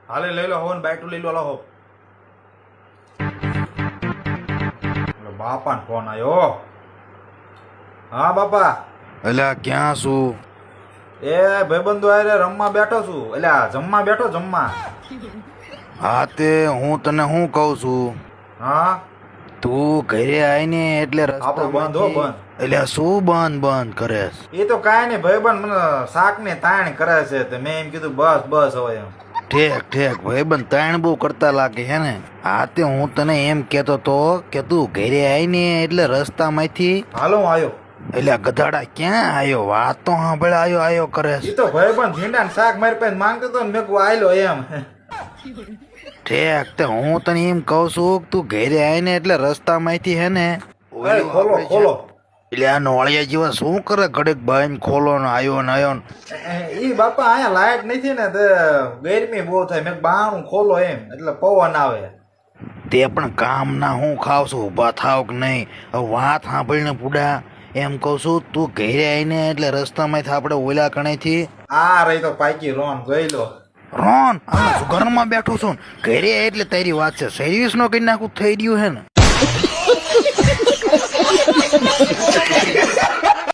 હાલે લઈ લો હવન બાઈટું લઈ લો હો. બાપાનો ફોન આવ્યો. હા બાપા. અલ્યા ક્યાં છું? એ ભાઈબંધો આરે રમવા બેઠો છું. એટલે જમવા બેઠો જમવા. હા તે હું તને શું કહું છું, હા તું ઘરે આવીને એટલે આપણો બંધ હો બંધ. એટલે શું બંધ કરે છે? એ તો કાંઈ નહીં ભાઈબંધ મને શાક ને તાણ કરે છે તો મેં એમ કીધું બસ બસ હવે એમ. ઠેક ભાઈબંધ તાણ બહુ કરતા લાગે હે ને. હા તે હું તને એમ કેતો તો કે તું ઘરે આવીને એટલે રસ્તામાંથી હાલો હું આવ્યો. એટલે ગધાડા ક્યાં આવ્યો? વાત તો સાંભળે આયો કરે એ છે. તો ભાઈબંધ ભીંડા ને શાક મારી પાસે માંગતો હતો ને મેં કહું આયલો એમ. ઠેક તે હું તને એમ કહું છું કે તું ઘરે આવીને એટલે રસ્તામાંથી હે ને અરે ખોલો ખોલો. એટલે આ નોળિયા જેવા શું કરે ઘડીક ભાઈ ખોલો ને આયો ને ઈ બાપા અહીંયા લાઈટ નથી ને તે ગરમી બહુ થાય મેં બાણું ખોલો એમ એટલે પવન આવે. તે પણ કામ ના હું ખાવ છું, ઊભા થાવ કે નહીં? હવે વાત સાંભળીને પૂડા એમ કહું છું તું ઘરે આવીને એટલે રસ્તામાંથી આપણે ઓલા કણેથી આ રહી તો પાકી રોન જોઈ લો. રોન આ ઘરમાં બેઠો છું ને ઘરે આય એટલે તારી વાત છે સર્વિસ નો કરી નાખું થઈ ગયું હે ને.